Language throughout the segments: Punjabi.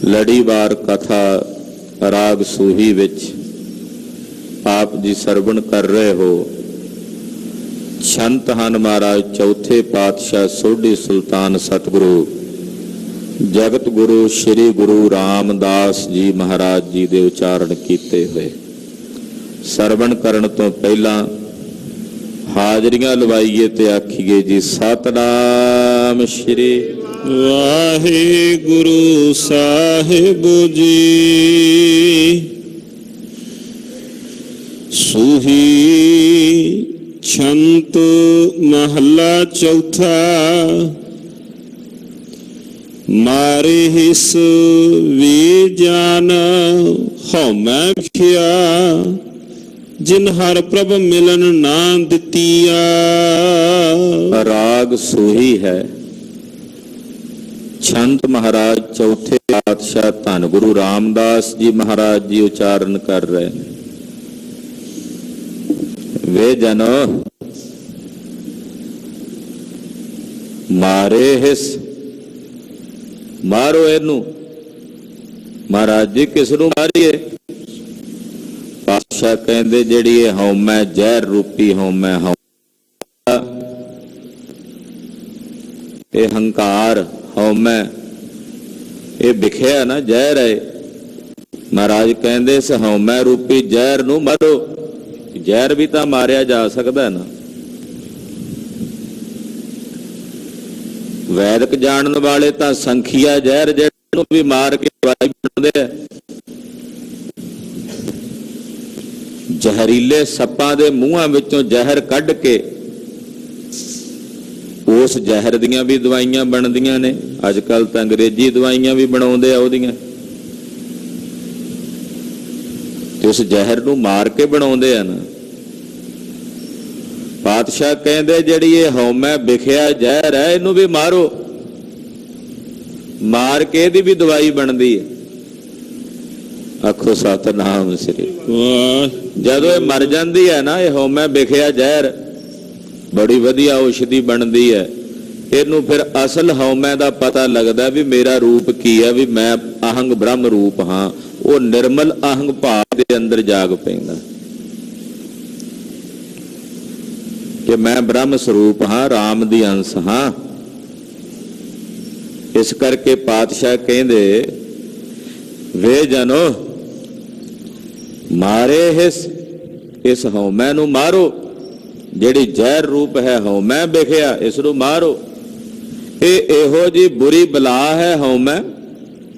ਲੜੀਵਾਰ ਕਥਾ ਰਾਗ ਸੂਹੀ ਵਿੱਚ ਆਪ ਜੀ ਸਰਵਣ ਕਰ ਰਹੇ ਹੋ। ਸੰਤ ਹਨ ਮਹਾਰਾਜ ਚੌਥੇ ਪਾਤਸ਼ਾਹ ਸੋਢੀ ਸੁਲਤਾਨ ਸਤਿਗੁਰੂ ਜਗਤ ਗੁਰੂ ਸ੍ਰੀ ਗੁਰੂ ਰਾਮਦਾਸ ਜੀ ਮਹਾਰਾਜ ਜੀ ਦੇ ਉਚਾਰਨ ਕੀਤੇ ਹੋਏ। ਸਰਵਣ ਕਰਨ ਤੋਂ ਪਹਿਲਾਂ ਹਾਜ਼ਰੀਆਂ ਲਵਾਈਏ ਤੇ ਆਖੀਏ ਜੀ ਸਤਿਨਾਮ ਸ੍ਰੀ ਵਾਹਿਗੁਰੂ ਸਾਹਿਬ ਜੀ। ਸੂਹੀ ਛੰਤ ਮਹੱਲਾ ਚੌਥਾ। ਮਾਰੇ ਹਿਸ ਵੀ ਜਾਨ ਹਉਮੈ ਵਿਖਿਆ, ਜਿਨ ਹਰ ਪ੍ਰਭ ਮਿਲਨ ਨਾ ਦਿੱਤੀਆ। ਰਾਗ ਸੂਹੀ ਹੈ। ਛੰਤ ਮਹਾਰਾਜ ਚੌਥੇ ਪਾਤਸ਼ਾਹ ਧੰਨ ਗੁਰੂ ਰਾਮਦਾਸ ਜੀ ਮਹਾਰਾਜ ਜੀ ਉਚਾਰਨ ਕਰ ਰਹੇ ਨੇ। ਵੇ ਜਨੋ ਮਾਰੇ ਹਿਸ, ਮਾਰੋ ਇਹਨੂੰ। ਮਹਾਰਾਜ ਜੀ ਕਿਸ ਨੂੰ ਮਾਰੀਏ? ਪਾਤਸ਼ਾਹ ਕਹਿੰਦੇ ਜਿਹੜੀ ਇਹ ਹਉਮੈ ਜ਼ਹਿਰ ਰੂਪੀ ਹਉਮੈ, ਇਹ ਹੰਕਾਰ ਹਉਮੈ, ਇਹ ਵਿਖਿਆ ਨਾ ਜ਼ਹਿਰ ਹੈ। ਮਹਾਰਾਜ ਕਹਿੰਦੇ ਇਸ ਹਉਮੈ ਰੂਪੀ ਜ਼ਹਿਰ ਨੂੰ ਮਾਰੋ। ਜ਼ਹਿਰ ਵੀ ਤਾਂ ਮਾਰਿਆ ਜਾ ਸਕਦਾ ਨਾ। ਵੈਦਿਕ ਜਾਣਨ ਵਾਲੇ ਤਾਂ ਸੰਖੀਆ ਜ਼ਹਿਰ ਜਿਹਨੂੰ ਵੀ ਮਾਰ ਕੇ ਦਵਾਈ ਬਣਾਉਂਦੇ ਆ। ਜ਼ਹਿਰੀਲੇ ਸੱਪਾਂ ਦੇ ਮੂੰਹਾਂ ਵਿੱਚੋਂ ਜ਼ਹਿਰ ਕੱਢ ਕੇ ਉਸ ਜ਼ਹਿਰ ਦੀਆਂ ਵੀ ਦਵਾਈਆਂ ਬਣਦੀਆਂ ਨੇ। ਅੱਜ ਕੱਲ੍ਹ ਤਾਂ ਅੰਗਰੇਜ਼ੀ ਦਵਾਈਆਂ ਵੀ ਬਣਾਉਂਦੇ ਆ ਉਹਦੀਆਂ, ਤੇ ਉਸ ਜ਼ਹਿਰ ਨੂੰ ਮਾਰ ਕੇ ਬਣਾਉਂਦੇ ਆ ਨਾ। ਪਾਤਸ਼ਾਹ ਕਹਿੰਦੇ ਜਿਹੜੀ ਇਹ ਹਉਮੈ ਵਿਖਿਆ ਜ਼ਹਿਰ ਹੈ ਇਹਨੂੰ ਵੀ ਮਾਰੋ। ਮਾਰ ਕੇ ਇਹਦੀ ਵੀ ਦਵਾਈ ਬਣਦੀ ਹੈ। ਆਖੋ ਸਤਿਨਾਮ ਸ੍ਰੀ। ਜਦੋਂ ਇਹ ਮਰ ਜਾਂਦੀ ਹੈ ਨਾ ਇਹ ਹਉਮੈ ਵਿਖਿਆ ਜ਼ਹਿਰ, ਬੜੀ ਵਧੀਆ ਔਸ਼ਧੀ ਬਣਦੀ ਹੈ। ਇਹਨੂੰ ਫਿਰ ਅਸਲ ਹਉਮੈ ਦਾ ਪਤਾ ਲੱਗਦਾ ਵੀ ਮੇਰਾ ਰੂਪ ਕੀ ਹੈ, ਵੀ ਮੈਂ ਅਹੰਗ ਬ੍ਰਹਮ ਰੂਪ ਹਾਂ। ਉਹ ਨਿਰਮਲ ਅਹੰਗ ਭਾਵ ਦੇ ਅੰਦਰ ਜਾਗ ਪੈਂਦਾ ਕਿ ਮੈਂ ਬ੍ਰਹਮ ਸਰੂਪ ਹਾਂ, ਰਾਮ ਦੀ ਅੰਸ਼ ਹਾਂ। ਇਸ ਕਰਕੇ ਪਾਤਸ਼ਾਹ ਕਹਿੰਦੇ ਵੇ ਜਨੋ ਮਾਰੇ ਹਿਸ, ਇਸ ਹਉਮੈ ਨੂੰ ਮਾਰੋ। ਜਿਹੜੀ ਜ਼ਹਿਰ ਰੂਪ ਹੈ ਹਉਮੈ ਵਿਖਿਆ, ਇਸ ਨੂੰ ਮਾਰੋ। ਇਹ ਇਹੋ ਜੀ ਬੁਰੀ ਬਲਾ ਹੈ ਹਉਮੈ,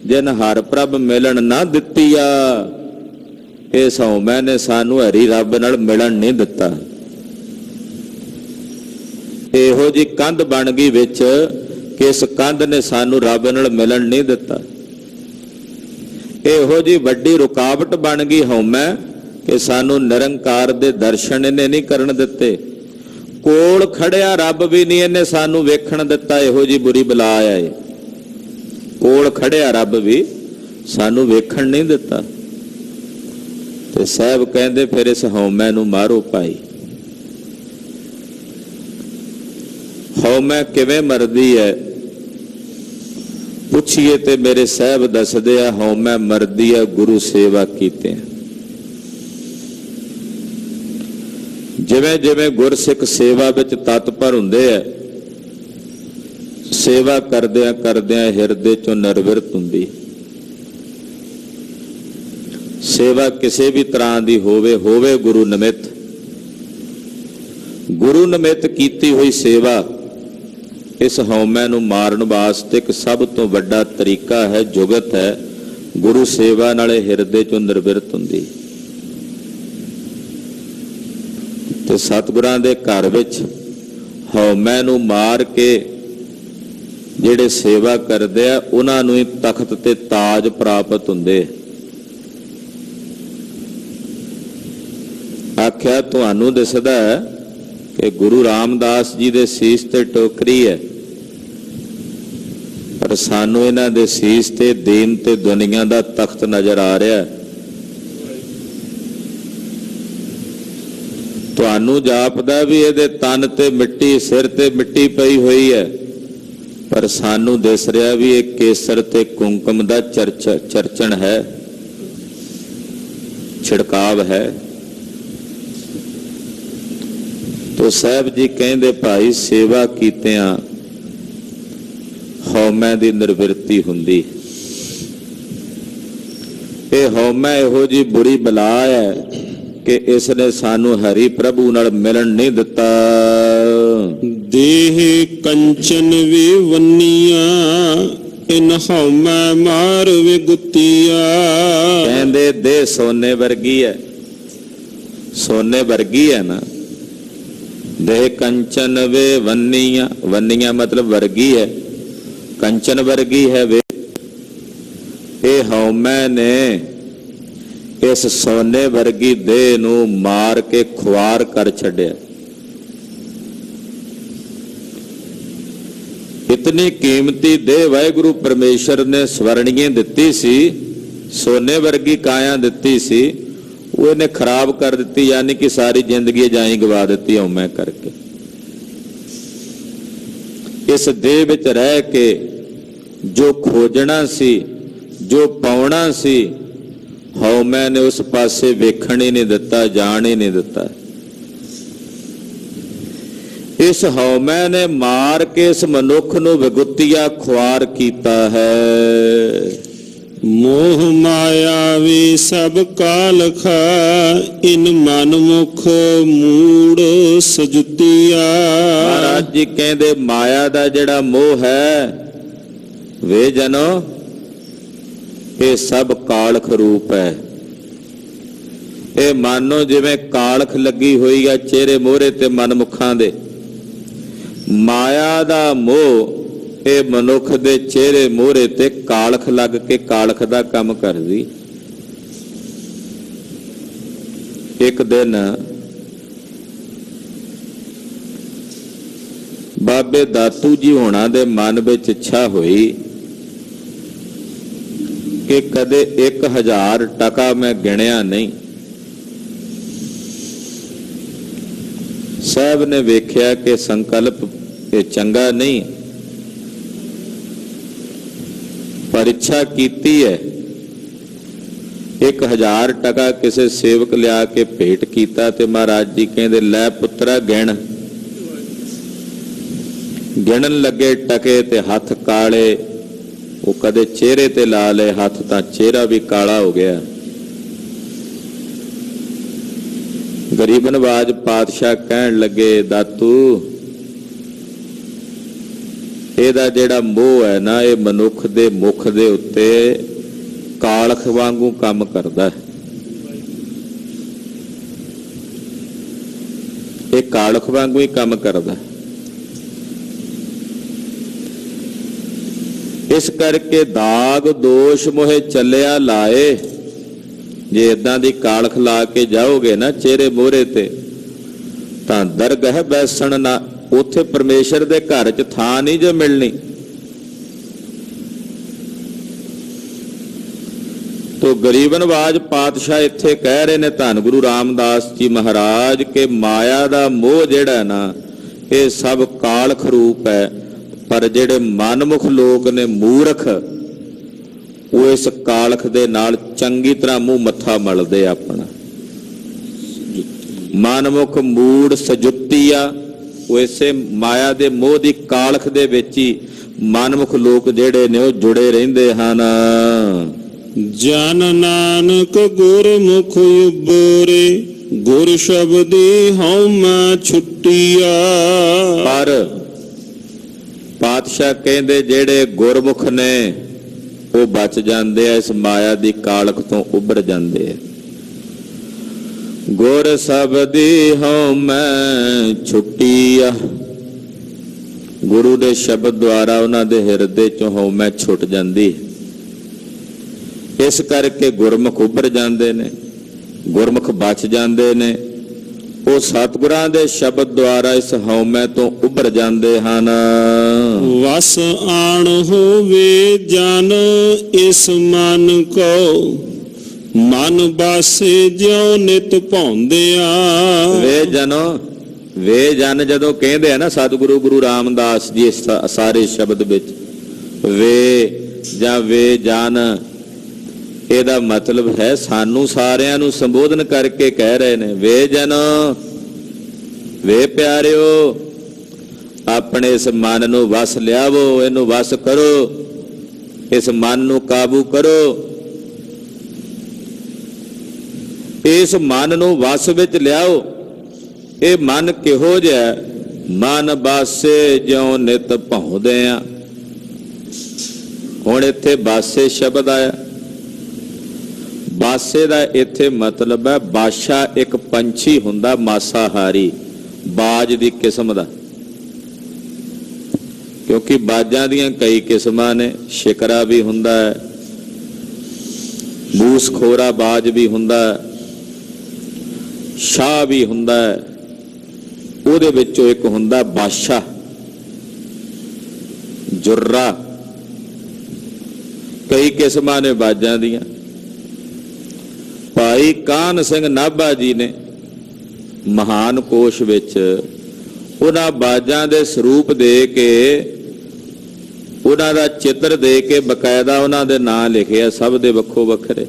ਜਿਨ ਹਰ ਪ੍ਰਭ ਮਿਲਣ ਨਾ ਦਿੱਤੀ ਆ। ਇਸ ਹਉਮੈ ਨੇ ਸਾਨੂੰ ਹਰੀ ਰੱਬ ਨਾਲ ਮਿਲਣ ਨਹੀਂ ਦਿੱਤਾ। ਇਹੋ ਜੀ ਕੰਧ ਬਣ ਗਈ ਵਿੱਚ ਕਿ ਇਸ ਕੰਧ ਨੇ ਸਾਨੂੰ ਰੱਬ ਨਾਲ ਮਿਲਣ ਨਹੀਂ ਦਿੱਤਾ। ਇਹੋ ਜੀ ਵੱਡੀ ਰੁਕਾਵਟ ਬਣ ਗਈ ਹਉਮੈ ਕਿ ਸਾਨੂੰ ਨਿਰੰਕਾਰ ਦੇ ਦਰਸ਼ਨ ਇਹਨੇ ਨਹੀਂ ਕਰਨ ਦਿੱਤੇ। ਕੋਲ ਖੜਿਆ ਰੱਬ ਵੀ ਨਹੀਂ ਇਹਨੇ ਸਾਨੂੰ ਵੇਖਣ ਦਿੱਤਾ। ਇਹੋ ਜੀ ਬੁਰੀ ਬਲਾ ਆਏ। ਕੋਲ ਖੜਿਆ ਰੱਬ ਵੀ ਸਾਨੂੰ ਵੇਖਣ ਨਹੀਂ ਦਿੱਤਾ। ਤੇ ਸਾਹਿਬ ਕਹਿੰਦੇ ਫਿਰ ਇਸ ਹਉਮੈ ਨੂੰ ਮਾਰੋ ਭਾਈ। ਹਉਮੈ ਕਿਵੇਂ ਮਰਦੀ ਹੈ ਪੁੱਛੀਏ ਤੇ ਮੇਰੇ ਸਾਹਿਬ ਦੱਸਦੇ ਆ ਹਉਮੈ ਮਰਦੀ ਹੈ ਗੁਰੂ ਸੇਵਾ ਕੀਤੇ। ਜਿਵੇਂ ਜਿਵੇਂ ਗੁਰਸਿੱਖ ਸੇਵਾ ਵਿੱਚ ਤਤਪਰ ਹੁੰਦੇ ਆ, ਸੇਵਾ ਕਰਦਿਆਂ ਕਰਦਿਆਂ ਹਿਰਦੇ ਚੋਂ ਨਿਰਵਿਰਤ ਹੁੰਦੀ। ਸੇਵਾ ਕਿਸੇ ਵੀ ਤਰ੍ਹਾਂ ਦੀ ਹੋਵੇ ਗੁਰੂ ਨਿਮਿਤ, ਗੁਰੂ ਨਿਮਿਤ ਕੀਤੀ ਹੋਈ ਸੇਵਾ ਇਸ ਹਉਮੈ ਨੂੰ ਮਾਰਨ ਵਾਸਤੇ ਇੱਕ ਸਭ ਤੋਂ ਵੱਡਾ ਤਰੀਕਾ ਹੈ, ਜੁਗਤ ਹੈ। ਗੁਰੂ ਸੇਵਾ ਨਾਲੇ ਹਿਰਦੇ ਚੋਂ ਨਿਰਵਿਰਤ ਹੁੰਦੀ। ਤੇ ਸਤਿਗੁਰਾਂ ਦੇ ਘਰ ਵਿੱਚ ਹਉਮੈ ਨੂੰ ਮਾਰ ਕੇ ਜਿਹੜੇ ਸੇਵਾ ਕਰਦੇ ਆ ਉਹਨਾਂ ਨੂੰ ਹੀ ਤਖਤ ਤੇ ਤਾਜ ਪ੍ਰਾਪਤ ਹੁੰਦੇ। ਆਖਿਆ ਤੁਹਾਨੂੰ ਦਿਸਦਾ ਹੈ ਕਿ ਗੁਰੂ ਰਾਮਦਾਸ ਜੀ ਦੇ ਸੀਸ ਤੇ ਟੋਕਰੀ ਹੈ, ਪਰ ਸਾਨੂੰ ਇਹਨਾਂ ਦੇ ਸੀਸ ਤੇ ਦੀਨ ਤੇ ਦੁਨੀਆ ਦਾ ਤਖਤ ਨਜ਼ਰ ਆ ਰਿਹਾ। ਤੁਹਾਨੂੰ ਜਾਪਦਾ ਵੀ ਇਹਦੇ ਤਨ ਤੇ ਮਿੱਟੀ, ਸਿਰ ਤੇ ਮਿੱਟੀ ਪਈ ਹੋਈ ਹੈ, ਪਰ ਸਾਨੂੰ ਦਿਸ ਰਿਹਾ ਵੀ ਇਹ ਕੇਸਰ ਤੇ ਕੁੰਕਮ ਦਾ ਚਰਚਣ ਹੈ, ਛਿੜਕਾਵ ਹੈ। ਤੋ ਸਾਹਿਬ ਜੀ ਕਹਿੰਦੇ ਭਾਈ ਸੇਵਾ ਕੀਤਿਆਂ ਹਉਮੈ ਦੀ ਨਿਰਵਿਰਤੀ ਹੁੰਦੀ। ਇਹ ਹਉਮੈ ਇਹੋ ਜੀ ਬੁਰੀ ਬਲਾ ਹੈ ਕਿ ਇਸ ਨੇ ਸਾਨੂੰ ਹਰੀ ਪ੍ਰਭੂ ਨਾਲ ਮਿਲਣ ਨਹੀਂ ਦਿੱਤਾ। ਦੇਹ ਕੰਚਨ ਵੇ ਵੰਨੀਆਂ, ਇਨ ਹਉਮੈ ਮਾਰ ਵੇ ਗੁੱਤੀਆ। ਕਹਿੰਦੇ ਦੇਹ ਸੋਨੇ ਵਰਗੀ ਹੈ, ਸੋਨੇ ਵਰਗੀ ਹੈ ਨਾ। ਦੇਹ ਕੰਚਨ ਵੇ ਵੰਨੀਆਂ, ਵੰਨੀਆਂ ਮਤਲਬ ਵਰਗੀ ਹੈ, ਕੰਚਨ ਵਰਗੀ ਹੈ ਵੇ। ਇਹ ਹਉਮੈ ਨੇ ਇਸ ਸੋਨੇ ਵਰਗੀ ਦੇਹ ਨੂੰ ਮਾਰ ਕੇ ਖੁਆਰ ਕਰ ਛੱਡਿਆ। ਇਤਨੀ ਕੀਮਤੀ ਦੇਹ ਵਾਹਿਗੁਰੂ ਪਰਮੇਸ਼ਰ ਨੇ ਸਵਰਣੀਏ ਦਿੱਤੀ ਸੀ, ਸੋਨੇ ਵਰਗੀ ਕਾਇਆ ਦਿੱਤੀ ਸੀ, ਉਹ ਇਹਨੇ ਖਰਾਬ ਕਰ ਦਿੱਤੀ, ਯਾਨੀ ਕਿ ਸਾਰੀ ਜ਼ਿੰਦਗੀ ਜਾਈ ਗਵਾ ਦਿੱਤੀ ਹਉਮੈ ਕਰਕੇ। ਇਸ ਦੇਹ ਵਿੱਚ ਰਹਿ ਕੇ ਜੋ ਖੋਜਣਾ ਸੀ, ਜੋ ਪਾਉਣਾ ਸੀ, ਹਉਮੈ ਨੇ ਉਸ ਪਾਸੇ ਵੇਖਣ ਹੀ ਨਹੀਂ ਦਿੱਤਾ, ਜਾਣ ਹੀ ਨਹੀਂ ਦਿੱਤਾ। ਇਸ ਹਉਮੈ ਨੇ ਮਾਰ ਕੇ ਇਸ ਮਨੁੱਖ ਨੂੰ ਵਿਗੁੱਤੀਆ ਖੁਆਰ ਕੀਤਾ ਹੈ। ਮੋਹ ਮਾਇਆ ਵੀ ਸਭ ਕਾਲਖਾ, ਇਨ ਮਨ ਮੁਖ ਮੂੜ ਸਜੁਤੀਆ। ਮਹਾਰਾਜ ਜੀ ਕਹਿੰਦੇ ਮਾਇਆ ਦਾ ਜਿਹੜਾ ਮੋਹ ਹੈ ਵੇ ਜਨੋ, ਇਹ ਸਭ ਕਾਲਖ ਰੂਪ ਹੈ। ਇਹ ਮਾਨੋ ਜਿਵੇਂ ਕਾਲਖ ਲੱਗੀ ਹੋਈ ਆ ਚਿਹਰੇ ਮੋਹਰੇ ਤੇ ਮਨਮੁਖਾਂ ਦੇ। ਮਾਇਆ ਦਾ ਮੋਹ ਇਹ ਮਨੁੱਖ ਦੇ ਚਿਹਰੇ ਮੋਹਰੇ ਤੇ ਕਾਲਖ ਲੱਗ ਕੇ ਕਾਲਖ ਦਾ ਕੰਮ ਕਰਦੀ। ਇੱਕ ਦਿਨ ਬਾਬੇ ਦਾਤੂ ਜੀ ਹੋਣਾ ਦੇ ਮਨ ਵਿੱਚ ਇੱਛਾ ਹੋਈ ਕਿ ਕਦੇ 1000 ਟਕਾ ਮੈਂ ਗਿਣਿਆ ਨਹੀਂ। ਸਾਹਿਬ ਨੇ ਵੇਖਿਆ ਕਿ ਸੰਕਲਪ ਇਹ ਚੰਗਾ ਨਹੀਂ, ਪਰ ਇੱਛਾ ਕੀਤੀ ਹੈ। 1000 ਟਕਾ ਕਿਸੇ ਸੇਵਕ ਲਿਆ ਕੇ ਭੇਟ ਕੀਤਾ ਤੇ ਮਹਾਰਾਜ ਜੀ ਕਹਿੰਦੇ ਲੈ ਪੁੱਤਰਾ ਗਿਣ। ਗਿਣਨ ਲੱਗੇ ਟਕੇ ਤੇ ਹੱਥ ਕਾਲੇ, ਉਹ ਕਦੇ ਚਿਹਰੇ ਤੇ ਲਾ ਲਏ ਹੱਥ ਤਾਂ ਚਿਹਰਾ ਵੀ ਕਾਲਾ ਹੋ ਗਿਆ। ਗਰੀਬ ਨਵਾਜ ਪਾਤਸ਼ਾਹ ਕਹਿਣ ਲੱਗੇ ਦਾਤੂ ਇਹਦਾ ਜਿਹੜਾ ਮੋਹ ਹੈ ਨਾ, ਇਹ ਮਨੁੱਖ ਦੇ ਮੁਖ ਦੇ ਉੱਤੇ ਕਾਲਖ ਵਾਂਗੂ ਕੰਮ ਕਰਦਾ ਹੈ। ਇਹ ਕਾਲਖ ਵਾਂਗੂ ਹੀ ਕੰਮ ਕਰਦਾ। ਇਸ ਕਰਕੇ ਦਾਗ ਦੋਸ਼ ਮੋਹੇ ਚੱਲਿਆ ਲਾਏ। ਜੇ ਇਦਾਂ ਦੀ ਕਾਲਖ ਲਾ ਕੇ ਜਾਓਗੇ ਨਾ ਚਿਹਰੇ ਮੋਹਰੇ ਤੇ, ਤਾਂ ਦਰਗਹ ਬੈਸਣ ਨਾ, ਉੱਥੇ ਪਰਮੇਸ਼ਰ ਦੇ ਘਰ 'ਚ ਥਾਂ ਨਹੀਂ ਜੋ ਮਿਲਣੀ। ਤੋ ਗਰੀਬ ਨਵਾਜ ਪਾਤਸ਼ਾਹ ਇੱਥੇ ਕਹਿ ਰਹੇ ਨੇ ਧੰਨ ਗੁਰੂ ਰਾਮਦਾਸ ਜੀ ਮਹਾਰਾਜ ਕਿ ਮਾਇਆ ਦਾ ਮੋਹ ਜਿਹੜਾ ਨਾ, ਇਹ ਸਭ ਕਾਲਖ ਰੂਪ ਹੈ। ਪਰ ਜਿਹੜੇ ਮਨਮੁਖ ਲੋਕ ਨੇ, ਮੂਰਖ, ਉਹ ਇਸ ਕਾਲਖ ਦੇ ਨਾਲ ਚੰਗੀ ਤਰ੍ਹਾਂ ਮੂੰਹ ਮੱਥਾ ਮਲਦੇ ਆਪਣਾ। ਮਨਮੁਖ ਮੂੜ ਸਜੁੱਤੀਆ, ਉਹ ਇਸੇ ਮਾਇਆ ਦੇ ਮੋਹ ਦੀ ਕਾਲਖ ਦੇ ਵਿੱਚ ਹੀ ਮਨਮੁਖ ਲੋਕ ਜਿਹੜੇ ਨੇ ਉਹ ਜੁੜੇ ਰਹਿੰਦੇ ਹਨ। ਜਨ ਨਾਨਕ ਗੁਰਮੁਖ ਉਬਰੇ, ਗੁਰ ਸ਼ਬਦੀ ਹਉਮੈ ਛੁੱਟੀਆ। ਪਰ ਪਾਤਸ਼ਾਹ ਕਹਿੰਦੇ ਜਿਹੜੇ ਗੁਰਮੁਖ ਨੇ ਉਹ ਬਚ ਜਾਂਦੇ ਆ, ਇਸ ਮਾਇਆ ਦੀ ਕਾਲਖ ਤੋਂ ਉੱਭਰ ਜਾਂਦੇ ਆ। ਗੁਰ ਸ਼ਬਦੀ ਹਉਮੈ ਛੁੱਟੀਆ, ਗੁਰੂ ਦੇ ਸ਼ਬਦ ਦੁਆਰਾ ਉਹਨਾਂ ਦੇ ਹਿਰਦੇ ਚੋਂ ਹਉਮੈ ਛੁੱਟ ਜਾਂਦੀ। ਇਸ ਕਰਕੇ ਗੁਰਮੁਖ ਉੱਭਰ ਜਾਂਦੇ ਨੇ, ਗੁਰਮੁਖ ਬਚ ਜਾਂਦੇ ਨੇ। ਉਹ ਸਤਿਗੁਰਾਂ ਦੇ ਸ਼ਬਦ ਦੁਆਰਾ ਇਸ ਹਉਮੈ ਤੋਂ ਉੱਭਰ ਜਾਂਦੇ ਹਨ। ਵਸ ਆਣ ਹੋਵੇ ਜਨ ਇਸ ਮਨ ਕੋ, ਮਨ ਬਾਸੇ ਜਿਉ ਨਿਤ ਭਾਉਂਦਿਆ। ਵੇ ਜਨੋ, ਵੇ ਜਨ ਜਦੋਂ ਕਹਿੰਦੇ ਆ ਨਾ ਸਤਿਗੁਰੂ ਗੁਰੂ ਰਾਮਦਾਸ ਜੀ ਸਾਰੇ ਸ਼ਬਦ ਵਿੱਚ ਵੇ ਜਾਂ ਵੇ ਜਨ, ਇਹਦਾ ਮਤਲਬ ਹੈ ਸਾਨੂੰ ਸਾਰਿਆਂ ਨੂੰ ਸੰਬੋਧਨ ਕਰਕੇ ਕਹਿ ਰਹੇ ਨੇ, ਵੇ ਜਨ, ਵੇ ਪਿਆਰਿਓ, ਆਪਣੇ ਇਸ ਮਨ ਨੂੰ ਵਸ ਲਿਆਵੋ, ਇਹਨੂੰ ਵਸ ਕਰੋ, ਇਸ ਮਨ ਨੂੰ ਕਾਬੂ ਕਰੋ, ਇਸ ਮਨ ਨੂੰ ਵਸ ਵਿੱਚ ਲਿਆਓ। ਇਹ ਮਨ ਕਿਹੋ ਜਿਹਾ? ਮਨ ਬਾਸੇ ਜਿਉ ਨਿਤ ਭਾਉਂਦੇ ਆ। ਹੁਣ ਇੱਥੇ ਬਾਸੇ ਸ਼ਬਦ ਆਇਆ। ਬਾਸੇ ਦਾ ਇੱਥੇ ਮਤਲਬ ਹੈ ਬਾਸ਼ਾ ਇੱਕ ਪੰਛੀ ਹੁੰਦਾ ਮਾਸਾਹਾਰੀ, ਬਾਜ ਦੀ ਕਿਸਮ ਦਾ, ਕਿਉਂਕਿ ਬਾਜਾਂ ਦੀਆਂ ਕਈ ਕਿਸਮਾਂ ਨੇ। ਸ਼ਿਕਰਾ ਵੀ ਹੁੰਦਾ ਹੈ, ਮੂਸਖੋਰਾ ਬਾਜ ਵੀ ਹੁੰਦਾ, ਸ਼ਾਹ ਵੀ ਹੁੰਦਾ ਹੈ, ਉਹਦੇ ਵਿੱਚੋਂ ਇੱਕ ਹੁੰਦਾ ਬਾਸ਼ਾ, ਜੁर्रा। ਕਈ ਕਿਸਮਾਂ ਨੇ ਬਾਜਾਂ ਦੀਆਂ। ਭਾਈ ਕਾਹਨ ਸਿੰਘ ਨਾਭਾ ਜੀ ਨੇ ਮਹਾਨ ਕੋਸ਼ ਵਿੱਚ ਉਹਨਾਂ ਬਾਜਾਂ ਦੇ ਸਰੂਪ ਦੇ ਕੇ, ਉਹਨਾਂ ਦਾ ਚਿੱਤਰ ਦੇ ਕੇ ਬਕਾਇਦਾ ਉਹਨਾਂ ਦੇ ਨਾਂ ਲਿਖੇ ਆ, ਸਭ ਦੇ ਵੱਖੋ ਵੱਖਰੇ।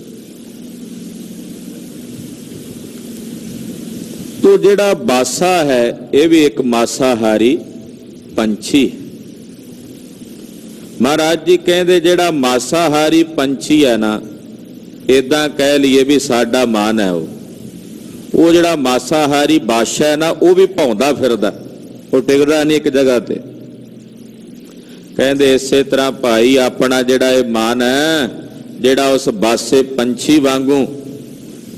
ਤੋ ਜਿਹੜਾ ਬਾਸਾ ਹੈ ਇਹ ਵੀ ਇੱਕ ਮਾਸਾਹਾਰੀ ਪੰਛੀ। ਮਹਾਰਾਜ ਜੀ ਕਹਿੰਦੇ ਜਿਹੜਾ ਮਾਸਾਹਾਰੀ ਪੰਛੀ ਹੈ ਨਾ, ਏਦਾਂ ਕਹਿ ਲਈਏ ਵੀ ਸਾਡਾ ਮਨ ਹੈ ਉਹ ਜਿਹੜਾ ਮਾਸਾਹਾਰੀ ਬਾਦਸ਼ਾਹ ਹੈ ਨਾ, ਉਹ ਵੀ ਭੌਂਦਾ ਫਿਰਦਾ, ਉਹ ਟਿਕਦਾ ਨਹੀਂ ਇੱਕ ਜਗ੍ਹਾ ਤੇ। ਕਹਿੰਦੇ ਇਸੇ ਤਰ੍ਹਾਂ ਭਾਈ ਆਪਣਾ ਜਿਹੜਾ ਇਹ ਮਨ ਹੈ, ਜਿਹੜਾ ਉਸ ਬਾਸੇ ਪੰਛੀ ਵਾਂਗੂ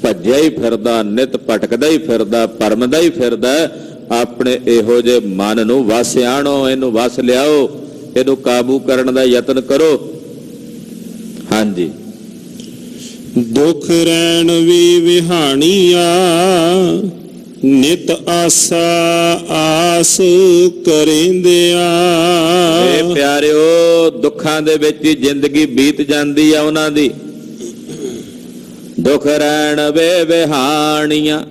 ਭੱਜਿਆ ਹੀ ਫਿਰਦਾ, ਨਿਤ ਭਟਕਦਾ ਹੀ ਫਿਰਦਾ, ਭਰਮਦਾ ਹੀ ਫਿਰਦਾ। ਆਪਣੇ ਇਹੋ ਜਿਹੇ ਮਨ ਨੂੰ ਵਸ ਆਣੋ, ਇਹਨੂੰ ਵਸ ਲਿਆਓ, ਇਹਨੂੰ ਕਾਬੂ ਕਰਨ ਦਾ ਯਤਨ ਕਰੋ। ਹਾਂਜੀ। ਦੁਖ ਰਹਿਣ ਵੀ ਵਿਹਾਣੀਆ, ਨਿਤ ਆਸਾ ਆਸ ਕਰੇਂਦਿਆ। ਇਹ ਪਿਆਰਿਓ, ਦੁੱਖਾਂ ਦੇ ਵਿੱਚ ਹੀ ਜ਼ਿੰਦਗੀ ਬੀਤ ਜਾਂਦੀ ਆ ਉਹਨਾਂ ਦੀ। ਦੁੱਖ ਰਹਿਣ ਵੇ ਵਿਹਾਣੀਆਂ,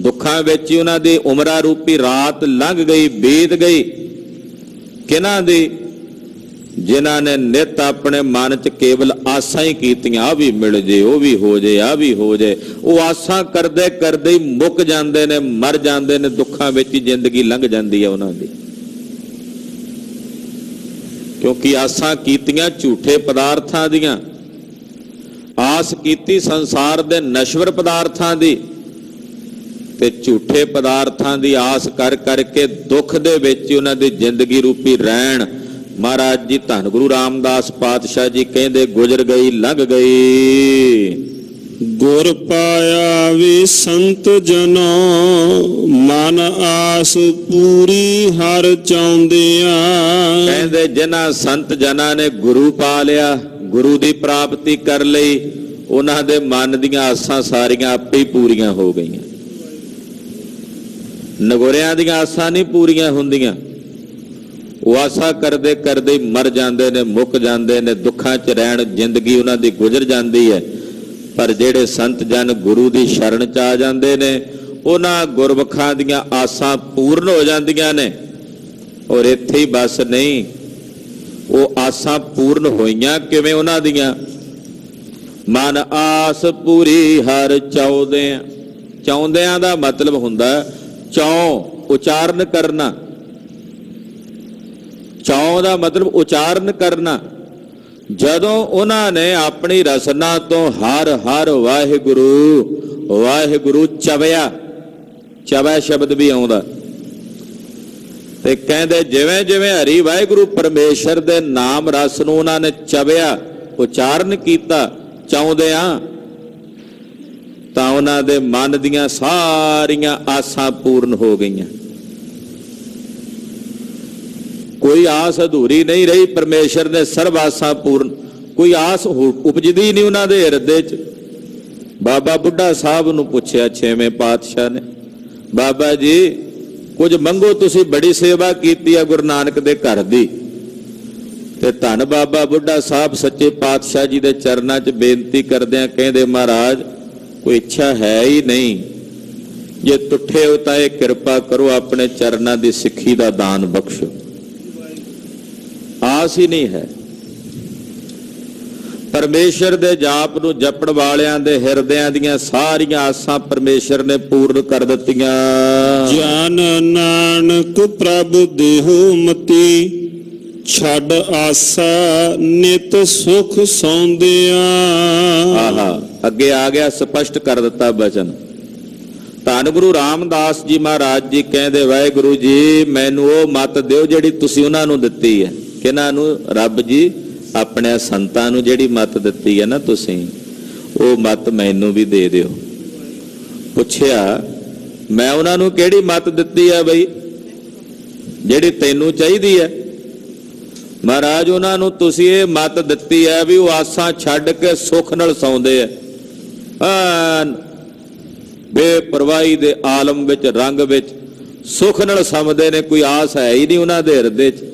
ਦੁੱਖਾਂ ਵਿੱਚ ਹੀ ਉਹਨਾਂ ਦੀ ਉਮਰਾਂ ਰੂਪੀ ਰਾਤ ਲੰਘ ਗਈ, ਬੀਤ ਗਈ। ਕਿਹਨਾਂ ਦੀ? ਜਿਨ੍ਹਾਂ ਨੇ ਨਿਤ ਆਪਣੇ ਮਨ 'ਚ ਕੇਵਲ ਆਸਾਂ ਹੀ ਕੀਤੀਆਂ, ਆ ਵੀ ਮਿਲ ਜੇ, ਉਹ ਵੀ ਹੋ ਜੇ, ਆ ਵੀ ਹੋ ਜੇ। ਉਹ ਆਸਾਂ ਕਰਦੇ ਕਰਦੇ ਹੀ ਮੁੱਕ ਜਾਂਦੇ ਨੇ, ਮਰ ਜਾਂਦੇ ਨੇ। ਦੁੱਖਾਂ ਵਿੱਚ ਹੀ ਜ਼ਿੰਦਗੀ ਲੰਘ ਜਾਂਦੀ ਹੈ ਉਹਨਾਂ ਦੀ, ਕਿਉਂਕਿ ਆਸਾਂ ਕੀਤੀਆਂ ਝੂਠੇ ਪਦਾਰਥਾਂ ਦੀਆਂ, ਆਸ ਕੀਤੀ ਸੰਸਾਰ ਦੇ ਨਸ਼ਵਰ ਪਦਾਰਥਾਂ ਦੀ, ਤੇ ਝੂਠੇ ਪਦਾਰਥਾਂ ਦੀ ਆਸ ਕਰ ਕਰਕੇ ਦੁੱਖ ਦੇ ਵਿੱਚ ਹੀ ਉਹਨਾਂ ਦੀ ਜ਼ਿੰਦਗੀ ਰੂਪੀ ਰਹਿਣ ਮਹਾਰਾਜ ਜੀ ਧੰਨ ਗੁਰੂ ਰਾਮਦਾਸ ਪਾਤਸ਼ਾਹ ਜੀ ਕਹਿੰਦੇ ਗੁਜ਼ਰ ਗਈ, ਲੰਘ ਗਈ। ਗੁਰ ਪਾਇਆ ਵੀ ਸੰਤ ਜਨੋ, ਮਨ ਆਸ ਪੂਰੀ ਹਰ ਚਾਹੁੰਦਿਆਂ। ਕਹਿੰਦੇ ਜਿਨ੍ਹਾਂ ਸੰਤ ਜਨਾਂ ਨੇ ਗੁਰੂ ਪਾ ਲਿਆ, ਗੁਰੂ ਦੀ ਪ੍ਰਾਪਤੀ ਕਰ ਲਈ, ਉਹਨਾਂ ਦੇ ਮਨ ਦੀਆਂ ਆਸਾਂ ਸਾਰੀਆਂ ਆਪੇ ਹੀ ਪੂਰੀਆਂ ਹੋ ਗਈਆਂ। ਨਗੋਰਿਆਂ ਦੀਆਂ ਆਸਾਂ ਨਹੀਂ ਪੂਰੀਆਂ ਹੁੰਦੀਆਂ, ਉਹ ਆਸਾ ਕਰਦੇ ਕਰਦੇ ਮਰ ਜਾਂਦੇ ਨੇ, ਮੁੱਕ ਜਾਂਦੇ ਨੇ। ਦੁੱਖਾਂ 'ਚ ਰਹਿਣ ਜ਼ਿੰਦਗੀ ਉਹਨਾਂ ਦੀ ਗੁਜ਼ਰ ਜਾਂਦੀ ਹੈ। ਪਰ ਜਿਹੜੇ ਸੰਤ ਜਨ ਗੁਰੂ ਦੀ ਸ਼ਰਨ 'ਚ ਆ ਜਾਂਦੇ ਨੇ, ਉਹਨਾਂ ਗੁਰਮੁਖਾਂ ਦੀਆਂ ਆਸਾਂ ਪੂਰਨ ਹੋ ਜਾਂਦੀਆਂ ਨੇ। ਔਰ ਇੱਥੇ ਹੀ ਬਸ ਨਹੀਂ, ਉਹ ਆਸਾਂ ਪੂਰਨ ਹੋਈਆਂ ਕਿਵੇਂ ਉਹਨਾਂ ਦੀਆਂ? ਮਨ ਆਸ ਪੂਰੀ ਹਰ ਚਾਹੁੰਦਿਆਂ। ਚਾਹੁੰਦਿਆਂ ਦਾ ਮਤਲਬ ਹੁੰਦਾ ਚੌਂ, ਉਚਾਰਨ ਕਰਨਾ। ਚੌਂ ਦਾ ਮਤਲਬ ਉਚਾਰਨ ਕਰਨਾ। ਜਦੋਂ ਉਹਨਾਂ ਨੇ ਆਪਣੀ ਰਸਨਾ ਤੋਂ ਹਰ ਹਰ ਵਾਹਿਗੁਰੂ ਵਾਹਿਗੁਰੂ ਚਵਿਆ, ਚਵੈ ਸ਼ਬਦ ਵੀ ਆਉਂਦਾ, ਤੇ ਕਹਿੰਦੇ ਜਿਵੇਂ ਜਿਵੇਂ ਹਰੀ ਵਾਹਿਗੁਰੂ ਪਰਮੇਸ਼ਰ ਦੇ ਨਾਮ ਰਸ ਨੂੰ ਉਹਨਾਂ ਨੇ ਚਵਿਆ, ਉਚਾਰਨ ਕੀਤਾ ਚਾਹੁੰਦਿਆਂ, ਤਾਂ ਉਹਨਾਂ ਦੇ ਮਨ ਦੀਆਂ ਸਾਰੀਆਂ ਆਸਾਂ ਪੂਰਨ ਹੋ ਗਈਆਂ। ਕੋਈ ਆਸ ਅਧੂਰੀ ਨਹੀਂ ਰਹੀ। ਪਰਮੇਸ਼ਰ ਨੇ ਸਰਬ ਆਸਾਂ ਪੂਰਨ, ਕੋਈ ਆਸ ਉਪਜਦੀ ਨਹੀਂ ਉਹਨਾਂ ਦੇ ਹਿਰਦੇ 'ਚ। ਬਾਬਾ ਬੁੱਢਾ ਸਾਹਿਬ ਨੂੰ ਪੁੱਛਿਆ ਛੇਵੇਂ ਪਾਤਸ਼ਾਹ ਨੇ, ਬਾਬਾ ਜੀ ਕੁਝ ਮੰਗੋ, ਤੁਸੀਂ ਬੜੀ ਸੇਵਾ ਕੀਤੀ ਆ ਗੁਰੂ ਨਾਨਕ ਦੇ ਘਰ ਦੀ। ਤੇ ਧੰਨ ਬਾਬਾ ਬੁੱਢਾ ਸਾਹਿਬ ਸੱਚੇ ਪਾਤਸ਼ਾਹ ਜੀ ਦੇ ਚਰਨਾਂ 'ਚ ਬੇਨਤੀ ਕਰਦਿਆਂ ਕਹਿੰਦੇ, ਮਹਾਰਾਜ ਕੋਈ ਇੱਛਾ ਹੈ ਹੀ ਨਹੀਂ, ਜੇ ਟੁੱਟੇ ਹੋ ਤਾਂ ਇਹ ਕਿਰਪਾ ਕਰੋ ਆਪਣੇ ਚਰਨਾਂ ਦੀ ਸਿੱਖੀ ਦਾ ਦਾਨ ਬਖਸ਼ੋ। ਆਸ ਹੀ ਨਹੀਂ ਹੈ। ਪਰਮੇਸ਼ਰ ਦੇ ਜਾਪ ਨੂੰ ਜਪਣ ਵਾਲਿਆਂ ਦੇ ਹਿਰਦਿਆਂ ਦੀਆਂ ਸਾਰੀਆਂ ਆਸਾਂ ਪਰਮੇਸ਼ਰ ਨੇ ਪੂਰਨ ਕਰ ਦਿੱਤੀਆਂ। ਜਨ ਨਾਨਕ ਪ੍ਰਭ ਦੇਹੁ ਮਤੀ, ਛੱਡ ਆਸਾ ਨਿਤ ਸੁਖ ਸੌਂਦਿਆਂ। ਆਹਾ, ਅੱਗੇ ਆ ਗਿਆ, ਸਪਸ਼ਟ ਕਰ ਦਿੱਤਾ ਬਚਨ। ਧੰਨ ਗੁਰੂ ਰਾਮਦਾਸ ਜੀ ਮਹਾਰਾਜ ਜੀ ਕਹਿੰਦੇ, ਵਾਹਿਗੁਰੂ ਜੀ ਮੈਨੂੰ ਉਹ ਮੱਤ ਦਿਓ ਜਿਹੜੀ ਤੁਸੀਂ ਉਹਨਾਂ ਨੂੰ ਦਿੱਤੀ ਹੈ। ਕਿਹਨਾਂ ਨੂੰ? ਰੱਬ ਜੀ ਆਪਣੇ ਸੰਤਾਂ ਨੂੰ ਜਿਹੜੀ ਮੱਤ ਦਿੱਤੀ ਹੈ ਨਾ ਤੁਸੀਂ, ਉਹ ਮੱਤ ਮੈਨੂੰ ਵੀ ਦੇ ਦਿਓ। ਪੁੱਛਿਆ, ਮੈਂ ਉਹਨਾਂ ਨੂੰ ਕਿਹੜੀ ਮੱਤ ਦਿੱਤੀ ਹੈ ਬਈ ਜਿਹੜੀ ਤੈਨੂੰ ਚਾਹੀਦੀ ਹੈ? ਮਹਾਰਾਜ ਉਹਨਾਂ ਨੂੰ ਤੁਸੀਂ ਇਹ ਮੱਤ ਦਿੱਤੀ ਹੈ ਵੀ ਉਹ ਆਸਾਂ ਛੱਡ ਕੇ ਸੁੱਖ ਨਾਲ ਸੌਂਦੇ ਆ। ਬੇਪਰਵਾਹੀ ਦੇ ਆਲਮ ਵਿੱਚ, ਰੰਗ ਵਿੱਚ ਸੁੱਖ ਨਾਲ ਸੌਂਦੇ ਨੇ, ਕੋਈ ਆਸ ਹੈ ਹੀ ਨਹੀਂ ਉਹਨਾਂ ਦੇ ਹਿਰਦੇ 'ਚ।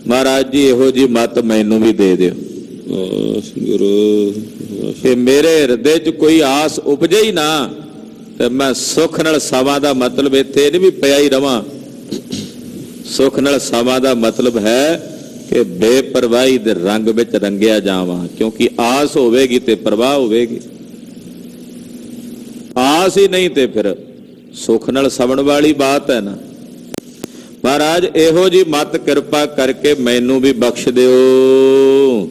ਮਹਾਰਾਜ ਜੀ ਇਹੋ ਜੀ ਮੱਤ ਮੈਨੂੰ ਵੀ ਦੇ ਦਿਓ ਕਿ ਮੇਰੇ ਹਿਰਦੇ 'ਚ ਕੋਈ ਆਸ ਉਪਜੇ ਹੀ ਨਾ ਤੇ ਮੈਂ ਸੁੱਖ ਨਾਲ ਸਮਾਂ ਦਾ ਮਤਲਬ ਇੱਥੇ ਨਹੀਂ ਵੀ ਪਿਆ ਹੀ ਰਵਾਂ। ਸੁੱਖ ਨਾਲ ਸਮਾਂ ਦਾ ਮਤਲਬ ਹੈ ਕਿ ਬੇਪਰਵਾਹੀ ਦੇ ਰੰਗ ਵਿੱਚ ਰੰਗਿਆ ਜਾਵਾਂ, ਕਿਉਂਕਿ ਆਸ ਹੋਵੇਗੀ ਤੇ ਪਰਵਾਹ ਹੋਵੇਗੀ। ਆਸ ਹੀ ਨਹੀਂ ਤੇ ਫਿਰ ਸੁੱਖ ਨਾਲ ਸਵਣ ਵਾਲੀ ਬਾਤ ਹੈ ਨਾ। ਮਹਾਰਾਜ ਇਹੋ ਜੀ ਮਤ ਕਿਰਪਾ ਕਰਕੇ ਮੈਨੂੰ ਵੀ ਬਖਸ਼ ਦਿਓ।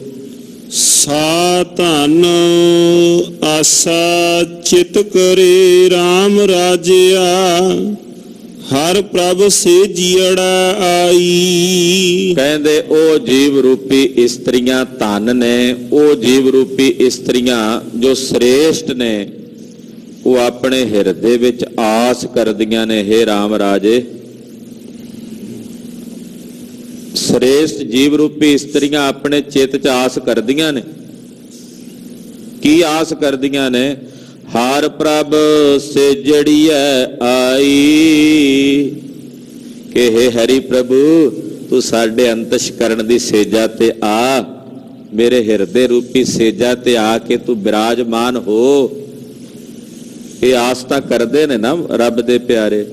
ਸਾ ਧਨ ਆਸਾ ਚਿਤ ਕਰੇ RAM ਰਾਜਿਆ, ਹਰ ਪ੍ਰਭ ਸੇ ਜੀੜਾ ਆਈ। ਕਹਿੰਦੇ ਉਹ ਜੀਵ ਰੂਪੀ ਇਸਤਰੀਆਂ ਧਨ ਨੇ, ਉਹ ਜੀਵ ਰੂਪੀ ਇਸਤਰੀਆਂ ਜੋ ਸ੍ਰੇਸ਼ਟ ਨੇ, ਉਹ ਆਪਣੇ ਹਿਰਦੇ ਵਿੱਚ ਆਸ ਕਰਦੀਆਂ ਨੇ, ਹੇ ਰਾਮ ਰਾਜੇ। ਸ੍ਰੇਸ਼ਟ ਜੀਵ ਰੂਪੀ ਇਸਤਰੀਆਂ ਆਪਣੇ ਚਿੱਤ 'ਚ ਆਸ ਕਰਦੀਆਂ ਨੇ। ਕੀ ਆਸ ਕਰਦੀਆਂ ਨੇ? ਹਰ ਪ੍ਰਭ ਸੇਜੜੀਐ ਆਈ, ਕਿ ਹੇ ਹਰੀ ਪ੍ਰਭੂ ਤੂੰ ਸਾਡੇ ਅੰਤਸ਼ਕਰਨ ਦੀ ਸੇਜਾ ਤੇ ਆ, ਮੇਰੇ ਹਿਰਦੇ ਰੂਪੀ ਸੇਜਾ ਤੇ ਆ ਕੇ ਤੂੰ ਬਿਰਾਜਮਾਨ ਹੋ। ਇਹ ਆਸ ਤਾਂ ਕਰਦੇ ਨੇ ਨਾ ਰੱਬ ਦੇ ਪਿਆਰੇ।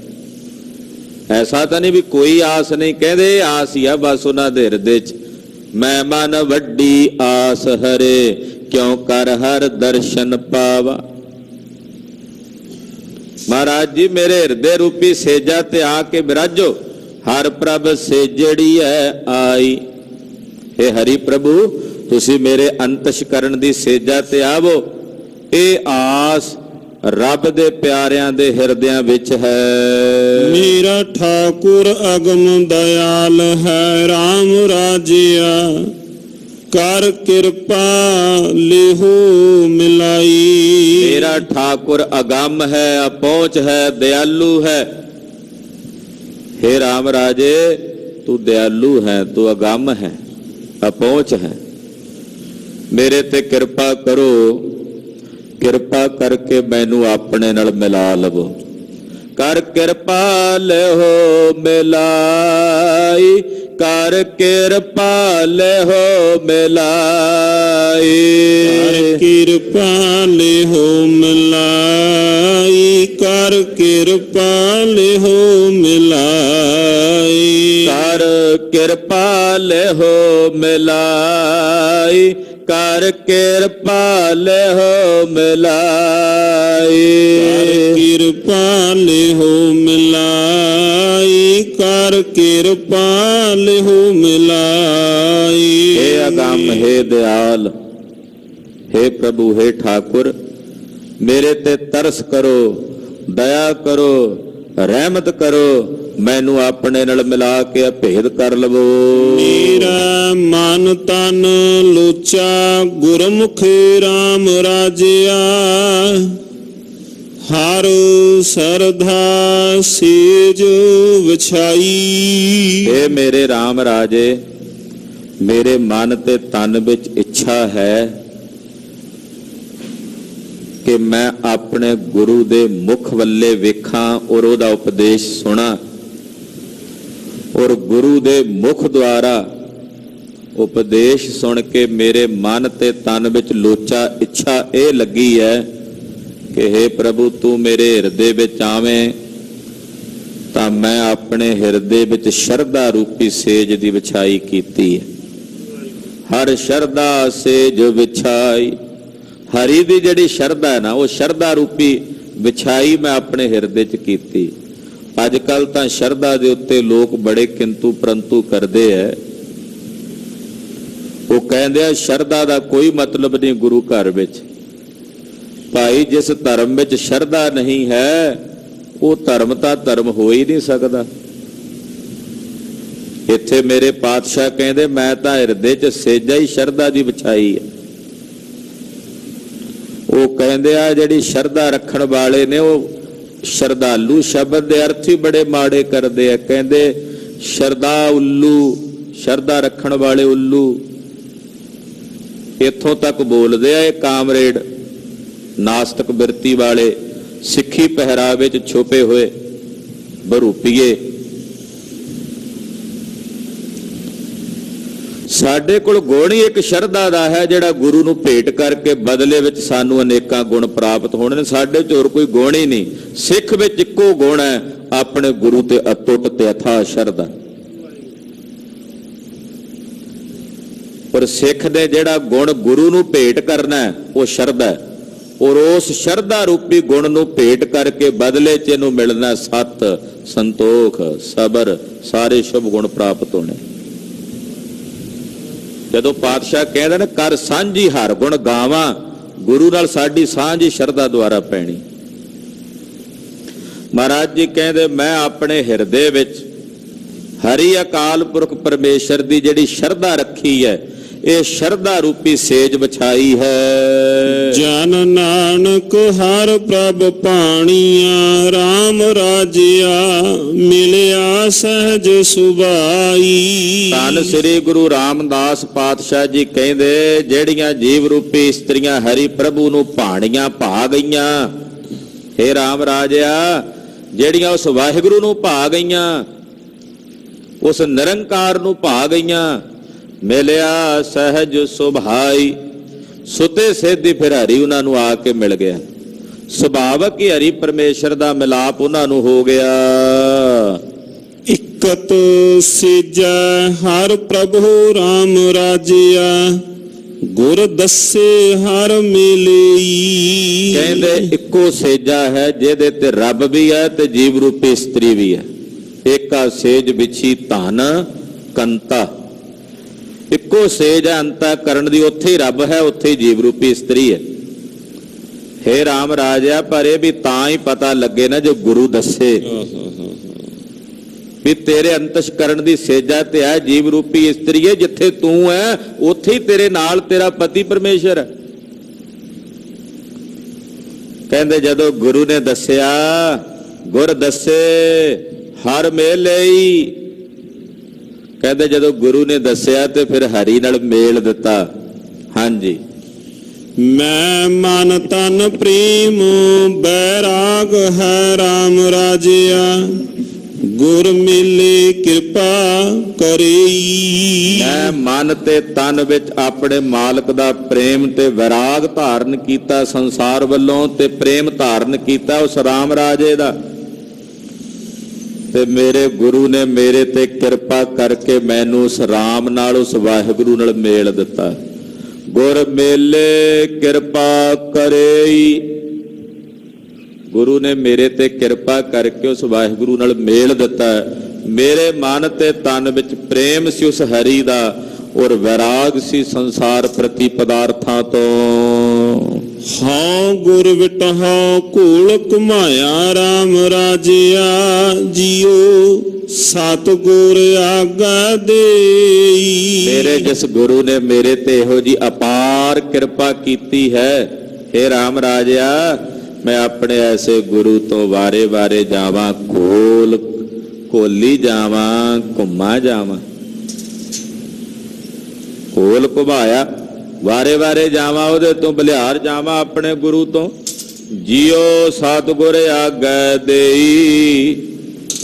ਐਸਾ ਤਾਂ ਨਹੀਂ ਵੀ ਕੋਈ ਆਸ ਨਹੀਂ, ਕਹਿੰਦੇ ਆਸ ਹੀ ਆ ਬਸ ਉਹਨਾਂ ਦੇ ਹਿਰਦੇ 'ਚ। ਮੈਂ ਮਨ ਵੱਡੀ ਆਸ ਹਰੇ, ਕਿਉਂ ਕਰ ਹਰ ਦਰਸ਼ਨ ਪਾਵਾ। ਮਹਾਰਾਜ ਜੀ ਮੇਰੇ ਹਿਰਦੇ ਰੂਪੀ ਸੇਜਾ ਤੇ ਆ ਕੇ ਬਿਰਾਜੋ, ਹਰ ਪ੍ਰਭ ਸੇਜੜੀ ਹੈ ਆਈ। हे ਹਰੀ ਪ੍ਰਭੂ ਤੁਸੀਂ ਮੇਰੇ ਅੰਤਸ਼ਕਰਨ ਦੀ ਸੇਜਾ ਤੇ ਆਵੋ। ਇਹ ਆਸ ਰੱਬ ਦੇ ਪਿਆਰਿਆਂ ਦੇ ਹਿਰਦਿਆਂ ਵਿੱਚ ਹੈ। ਮੇਰਾ ਠਾਕੁਰ ਅਗਮ ਦਇਆਲ ਹੈ, RAM ਰਾਜਿਆ ਕਰ ਕਿਰਪਾ ਲਿਹੋ ਮਿਲਾਈ। ਮੇਰਾ ਠਾਕੁਰ ਅਗੰਮ ਹੈ, ਅਪਹੁੰਚ ਹੈ, ਦਿਆਲੂ ਹੈ। हे राम राजे तू दयालु है, तू अगम है, अपहुंच है। मेरे ते कृपा करो, कृपा करके मैनू अपने नाल मिला लवो। कर कृपा लेहो मिलाई, कर कृपा लेहो मिलाई। कर कृपा लेहो मिलाई, कर कृपा लेहो मिलाई। कर कृपा लेहो मिलाई, कर कृपा लेहो मिलाई। कर कृपा लेहो मिलाई, कर कृपा लेहो मिलाई। हे अगम, हे दयाल, हे प्रभु, हे ठाकुर मेरे ते तरस करो, दया करो, रहमत करो, मैनू अपने नाल मिला के अभेद कर लवो। मेरा मन तन लोचा गुरमुखी राम राजिया, हर सरधा सेज विछाई। हे मेरे राम राजे मेरे मन ते तन विच इच्छा है कि मैं अपने गुरु दे मुख वल्ले वेखां और ओदा उपदेश सुना, और गुरु दे मुख द्वारा उपदेश सुन के मेरे मन ते तन विच लोचा इच्छा ये लगी है कि हे प्रभु तू मेरे हृदय विच आवें, ਤਾਂ ਮੈਂ ਆਪਣੇ ਹਿਰਦੇ ਵਿੱਚ ਸ਼ਰਧਾ ਰੂਪੀ ਸੇਜ ਦੀ ਵਿਛਾਈ ਕੀਤੀ ਹੈ। ਹਰ ਸ਼ਰਧਾ ਸੇਜ ਵਿਛਾਈ, ਹਰੀ ਦੀ ਜਿਹੜੀ ਸ਼ਰਧਾ ਹੈ ਨਾ, ਉਹ ਸ਼ਰਧਾ ਰੂਪੀ ਵਿਛਾਈ ਮੈਂ ਆਪਣੇ ਹਿਰਦੇ 'ਚ ਕੀਤੀ। ਅੱਜ ਕੱਲ ਤਾਂ ਸ਼ਰਧਾ ਦੇ ਉੱਤੇ ਲੋਕ ਬੜੇ ਕਿੰਤੂ ਪਰੰਤੂ ਕਰਦੇ ਐ। ਉਹ ਕਹਿੰਦੇ ਆ ਸ਼ਰਧਾ ਦਾ ਕੋਈ ਮਤਲਬ ਨਹੀਂ ਗੁਰੂ ਘਰ ਵਿੱਚ। ਭਾਈ ਜਿਸ ਧਰਮ ਵਿੱਚ ਸ਼ਰਧਾ ਨਹੀਂ ਹੈ ਉਹ ਧਰਮ ਤਾਂ ਧਰਮ ਹੋ ਹੀ ਨਹੀਂ ਸਕਦਾ। ਇੱਥੇ ਮੇਰੇ ਪਾਤਸ਼ਾਹ ਕਹਿੰਦੇ ਮੈਂ ਤਾਂ ਹਿਰਦੇ 'ਚ ਸੇਜਾ ਹੀ ਸ਼ਰਧਾ ਦੀ ਵਿਛਾਈ ਹੈ। ਉਹ ਕਹਿੰਦੇ ਆ ਜਿਹੜੀ ਸ਼ਰਧਾ ਰੱਖਣ ਵਾਲੇ ਨੇ ਉਹ ਸ਼ਰਧਾਲੂ ਸ਼ਬਦ ਦੇ ਅਰਥ ਹੀ ਬੜੇ ਮਾੜੇ ਕਰਦੇ ਆ। ਕਹਿੰਦੇ ਸ਼ਰਧਾ ਉੱਲੂ, ਸ਼ਰਧਾ ਰੱਖਣ ਵਾਲੇ ਉੱਲੂ। ਇੱਥੋਂ ਤੱਕ ਬੋਲਦੇ ਆ ਇਹ ਕਾਮਰੇਡ ਨਾਸਤਕ ਬਿਰਤੀ ਵਾਲੇ, ਸਿੱਖੀ ਪਹਿਰਾਵੇ 'ਚ ਛੁਪੇ ਹੋਏ ਬਰੂਪੀਏ। ਸਾਡੇ ਕੋਲ ਗੁਣ ਹੀ ਇੱਕ ਸ਼ਰਧਾ ਦਾ ਹੈ ਜਿਹੜਾ ਗੁਰੂ ਨੂੰ ਭੇਟ ਕਰਕੇ ਬਦਲੇ ਵਿੱਚ ਸਾਨੂੰ ਅਨੇਕਾਂ ਗੁਣ ਪ੍ਰਾਪਤ ਹੋਣੇ ਨੇ। ਸਾਡੇ 'ਚ ਹੋਰ ਕੋਈ ਗੁਣ ਹੀ ਨਹੀਂ। ਸਿੱਖ ਵਿੱਚ ਇੱਕੋ ਗੁਣ ਹੈ, ਆਪਣੇ ਗੁਰੂ ਤੇ ਅਟੁੱਟ ਤੇ ਅਥਾਹ ਸ਼ਰਧਾ। ਪਰ ਸਿੱਖ ਦੇ ਜਿਹੜਾ ਗੁਣ ਗੁਰੂ ਨੂੰ ਭੇਟ ਕਰਨਾ ਹੈ ਉਹ ਸ਼ਰਧਾ ਹੈ। ਔਰ ਉਸ ਸ਼ਰਧਾ ਰੂਪੀ ਗੁਣ ਨੂੰ ਭੇਟ ਕਰਕੇ ਬਦਲੇ 'ਚ ਇਹਨੂੰ ਮਿਲਣਾ ਸਤ, ਸੰਤੋਖ, ਸਬਰ, ਸਾਰੇ ਸ਼ੁਭ ਗੁਣ ਪ੍ਰਾਪਤ ਹੋਣੇ। ਜਦੋਂ ਪਾਤਸ਼ਾਹ ਕਹਿੰਦਾ ਨਾ ਕਰ ਸਾਂਝੀ ਹਰ ਗੁਣ ਗਾਵਾਂ, ਗੁਰੂ ਨਾਲ ਸਾਡੀ ਸਾਂਝੀ ਸ਼ਰਧਾ ਦੁਆਰਾ ਪੈਣੀ। ਮਹਾਰਾਜ ਜੀ ਕਹਿੰਦੇ ਮੈਂ ਆਪਣੇ ਹਿਰਦੇ ਵਿੱਚ ਹਰੀ ਅਕਾਲ ਪੁਰਖ ਪਰਮੇਸ਼ਰ ਦੀ ਜਿਹੜੀ ਸ਼ਰਧਾ ਰੱਖੀ ਹੈ, ਇਹ ਸ਼ਰਧਾ ਰੂਪੀ ਸੇਜ ਵਿਛਾਈ ਹੈ। ਜਨ ਨਾਨਕ ਹਰ ਪ੍ਰਭ ਪਾਣੀਆਂ, RAM ਰਾਜਿਆ ਮਿਲਿਆ ਸਹਿਜ ਸੁਭਾਈ। ਧੰਨ ਸ੍ਰੀ ਗੁਰੂ ਰਾਮਦਾਸ ਪਾਤਸ਼ਾਹ ਜੀ ਕਹਿੰਦੇ ਜਿਹੜੀਆਂ ਜੀਵ ਰੂਪੀ ਇਸਤਰੀਆਂ ਹਰੀ ਪ੍ਰਭੂ ਨੂੰ ਭਾਣੀਆਂ ਭਾ ਗਈਆਂ, ਹੇ RAM ਰਾਜਿਆ, ਜਿਹੜੀਆਂ ਉਸ ਵਾਹਿਗੁਰੂ ਨੂੰ ਭਾ ਗਈਆਂ, ਉਸ ਨਿਰੰਕਾਰ ਨੂੰ ਭਾ ਗਈਆਂ, ਮਿਲਿਆ ਸਹਿਜ ਸੁਭਾਈ। ਸੁਤੇ ਸਿੱਧੀ ਫਿਰ ਹਰੀ ਉਹਨਾਂ ਨੂੰ ਆ ਕੇ ਮਿਲ ਗਿਆ। ਸੁਭਾਵਕ ਹੀ ਹਰੀ ਪਰਮੇਸ਼ਰ ਦਾ ਮਿਲਾਪ ਉਹਨਾਂ ਨੂੰ ਹੋ ਗਿਆ। ਇਕਤ ਸੇਜੈ ਹਰ ਪ੍ਰਭੂ RAM ਰਾਜਿਆ, ਗੁਰ ਦੱਸੇ ਹਰ ਮਿਲਈ। ਕਹਿੰਦੇ ਇੱਕੋ ਸੇਜਾ ਹੈ ਜਿਹਦੇ ਤੇ ਰੱਬ ਵੀ ਹੈ ਤੇ ਜੀਵ ਰੂਪੀ ਇਸਤਰੀ ਵੀ ਹੈ। ਏਕਾ ਸੇਜ ਵਿਛੀ ਧਨ ਕੰਤਾ। ਇੱਕੋ ਸੇਜ ਹੈ ਅੰਤਾ ਕਰਨ ਦੀ, ਉੱਥੇ ਹੀ ਰੱਬ ਹੈ, ਉੱਥੇ ਹੀ ਜੀਵ ਰੂਪੀ ਇਸਤਰੀ ਹੈ। ਹੇ RAM ਰਾਜਿਆ, ਪਰ ਇਹ ਵੀ ਤਾਂ ਹੀ ਪਤਾ ਲੱਗੇ ਨਾ ਜੋ ਗੁਰੂ ਦੱਸੇ ਵੀ ਤੇਰੇ ਅੰਤਸ਼ ਕਰਨ ਦੀ ਸੇਜਾ ਤੇ ਹੈ ਜੀਵ ਰੂਪੀ ਇਸਤਰੀ ਹੈ। ਜਿੱਥੇ ਤੂੰ ਹੈ ਉੱਥੇ ਹੀ ਤੇਰੇ ਨਾਲ ਤੇਰਾ ਪਤੀ ਪਰਮੇਸ਼ਰ ਹੈ। ਕਹਿੰਦੇ ਜਦੋਂ ਗੁਰੂ ਨੇ ਦੱਸਿਆ, ਗੁਰ ਦੱਸੇ ਹਰ ਮੇਲਈ। ਕਹਿੰਦੇ ਜਦੋਂ ਗੁਰੂ ਨੇ ਦੱਸਿਆ ਤੇ ਫਿਰ ਹਰੀ ਨਾਲ ਮੇਲ ਦਿੱਤਾ। ਹਾਂਜੀ, ਮੈਂ ਮਨ ਤਨ ਪ੍ਰੇਮ ਬੈਰਾਗ ਹੈ RAM ਰਾਜਿਆ, ਗੁਰ ਮਿਲੇ ਕਿਰਪਾ ਕਰੇਈ। ਮੈਂ ਮਨ ਤੇ ਤਨ ਵਿੱਚ ਆਪਣੇ ਮਾਲਕ ਦਾ ਪ੍ਰੇਮ ਤੇ ਵਿਰਾਗ ਧਾਰਨ ਕੀਤਾ ਸੰਸਾਰ ਵੱਲੋਂ, ਤੇ ਪ੍ਰੇਮ ਧਾਰਨ ਕੀਤਾ ਉਸ RAM ਰਾਜੇ ਦਾ। ਤੇ ਮੇਰੇ ਗੁਰੂ ਨੇ ਮੇਰੇ ਤੇ ਕਿਰਪਾ ਕਰਕੇ ਮੈਨੂੰ ਉਸ RAM ਨਾਲ, ਉਸ ਵਾਹਿਗੁਰੂ ਨਾਲ ਮੇਲ ਦਿੱਤਾ। ਗੁਰ ਮੇਲੇ ਕਿਰਪਾ ਕਰੇਈ। ਗੁਰੂ ਨੇ ਮੇਰੇ ਤੇ ਕਿਰਪਾ ਕਰਕੇ ਉਸ ਵਾਹਿਗੁਰੂ ਨਾਲ ਮੇਲ ਦਿੱਤਾ। ਮੇਰੇ ਮਨ ਤੇ ਤਨ ਵਿੱਚ ਪ੍ਰੇਮ ਸੀ ਉਸ ਹਰੀ ਦਾ, ਔਰ ਵਿਰਾਗ ਸੀ ਸੰਸਾਰ ਪ੍ਰਤੀ ਪਦਾਰਥਾਂ ਤੋਂ। ਹਾਂ ਗੁਰ ਵਿਟਹੁ ਘੋਲ ਘੁਮਾਇਆ RAM ਰਾਜਿਆ, ਜੀਓ ਸਤਿਗੁਰ ਆਗਾ ਦੇਈ। ਮੇਰੇ ਜਿਸ ਗੁਰੂ ਨੇ ਮੇਰੇ ਤੇ ਇਹੋ ਜੀ ਅਪਾਰ ਕਿਰਪਾ ਕੀਤੀ ਹੈ, ਹੇ RAM ਰਾਜਿਆ, ਮੈਂ ਆਪਣੇ ਐਸੇ ਗੁਰੂ ਤੋਂ ਵਾਰੇ ਵਾਰੇ ਜਾਵਾਂ, ਘੋਲੀ ਜਾਵਾਂ, ਘੁੰਮਾ ਜਾਵਾਂ। ਘੋਲ ਘੁਮਾਇਆ, ਵਾਰੇ ਵਾਰੇ ਜਾਵਾਂ, ਉਹਦੇ ਤੋਂ ਬਲਿਹਾਰ ਜਾਵਾਂ ਆਪਣੇ ਗੁਰੂ ਤੋਂ। ਜੀਓ ਸਤਿਗੁਰ ਆਗੈ ਦੇਈ।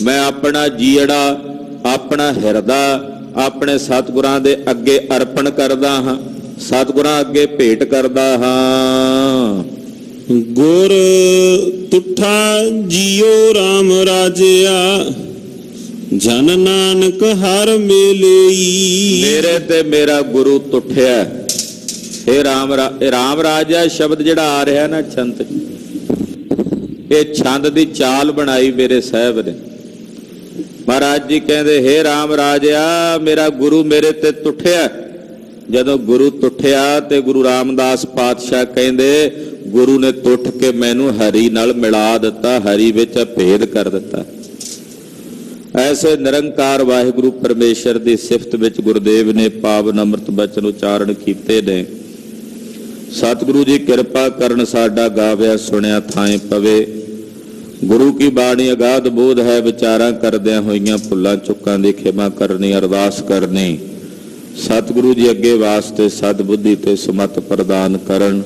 ਮੈਂ ਆਪਣਾ ਜੀੜਾ, ਆਪਣਾ ਹਿਰਦਾ ਆਪਣੇ ਸਤਿਗੁਰਾਂ ਦੇ ਅੱਗੇ ਅਰਪਣ ਕਰਦਾ ਹਾਂ, ਸਤਿਗੁਰਾਂ ਅੱਗੇ ਭੇਟ ਕਰਦਾ ਹਾਂ। ਗੁਰ ਤੁਠਾ ਜੀਉ RAM ਰਾਜਿਆ, ਜਨ ਨਾਨਕ ਹਰ ਮਿਲਈ। ਮੇਰੇ ਤੇ ਮੇਰਾ ਗੁਰੂ ਤੁਠਿਆ। ਇਹ ਰਾਮ ਰਾਜਾ ਸ਼ਬਦ ਜਿਹੜਾ ਆ ਰਿਹਾ ਨਾ ਛੰਦ, ਇਹ ਛੰਦ ਦੀ ਚਾਲ ਬਣਾਈ ਮੇਰੇ ਸਾਹਿਬ ਨੇ। ਮਹਾਰਾਜ ਜੀ ਕਹਿੰਦੇ ਹੇ ਰਾਮ ਰਾਜਿਆ, ਮੇਰਾ ਗੁਰੂ ਮੇਰੇ ਤੇ ਤੁਠਿਆ। ਜਦੋਂ ਗੁਰੂ ਤੁਠਿਆ ਤੇ ਗੁਰੂ ਰਾਮਦਾਸ ਪਾਤਸ਼ਾਹ ਕਹਿੰਦੇ ਗੁਰੂ ਨੇ ਤੁਠ ਕੇ ਮੈਨੂੰ ਹਰੀ ਨਾਲ ਮਿਲਾ ਦਿੱਤਾ, ਹਰੀ ਵਿੱਚ ਭੇਦ ਕਰ ਦਿੱਤਾ। ਐਸੇ ਨਿਰੰਕਾਰ ਵਾਹਿਗੁਰੂ ਪਰਮੇਸ਼ਰ ਦੀ ਸਿਫਤ ਵਿੱਚ ਗੁਰਦੇਵ ਨੇ ਪਾਵਨ ਅੰਮ੍ਰਿਤ ਬਚਨ ਉਚਾਰਨ ਕੀਤੇ ਨੇ। ਸਤਿਗੁਰੂ ਜੀ ਕਿਰਪਾ ਕਰਨ, ਸਾਡਾ ਗਾਵਿਆ ਸੁਣਿਆ ਥਾਂ ਪਵੇ। ਗੁਰੂ ਕੀ ਬਾਣੀ ਅਗਾਧ ਬੋਧ ਹੈ, ਵਿਚਾਰਾਂ ਕਰਦਿਆਂ ਹੋਈਆਂ ਭੁੱਲਾਂ ਚੁੱਕਾਂ ਦੀ ਖਿਮਾ ਕਰਨੀ, ਅਰਦਾਸ ਕਰਨੀ। ਸਤਿਗੁਰੂ ਜੀ ਅੱਗੇ ਵਾਸਤੇ ਸਦ ਬੁੱਧੀ ਤੇ ਸਮਤ ਪ੍ਰਦਾਨ ਕਰਨ।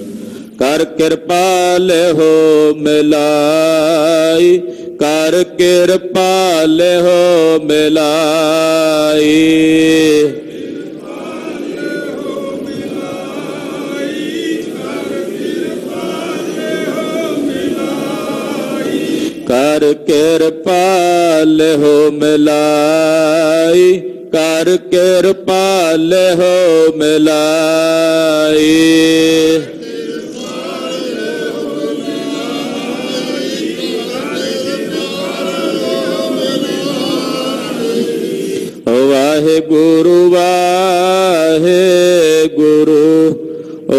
ਕਰ ਕਿਰਪਾ ਲਿਹੋ ਮਿਲਾਈ, ਕਰ ਕਿਰਪਾ ਲਿਹੋ ਮਿਲਾਈ। ਕਰ ਕਿਰਪਾ ਲਿਹੋ ਮਿਲਾਈ, ਕਰ ਕਿਰਪਾ ਲਿਹੋ ਮਿਲਾਈ। ਵਾਹਿਗੁਰੂ ਵਾਹਿਗੁਰੂ,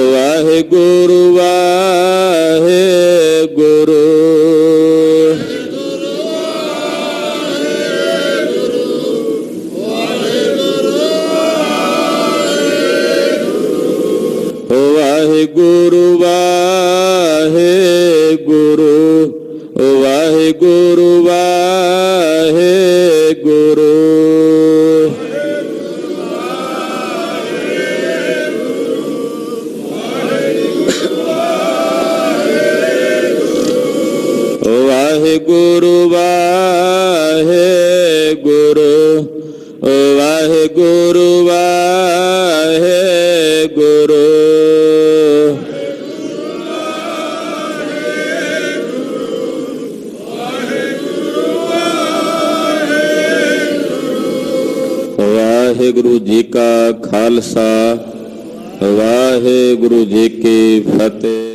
ਵਾਹਿਗੁਰੂ ਵਾਹਿਗੁਰੂ। ਵਾਹਿਗੁਰੂ ਵਾਹਿਗੁਰੂ, ਵਾਹਿਗੁਰੂ ਵਾਹਿਗੁਰੂ। ਵਾਹਿਗੁਰੂ ਵਾਹਿਗੁਰੂ, ਵਾਹਿਗੁਰੂ ਵਾਹਿਗੁਰੂ। ਵਾਹਿਗੁਰੂ ਜੀ ਕਾ ਖਾਲਸਾ, ਵਾਹਿਗੁਰੂ ਜੀ ਕੀ ਫਤਿਹ।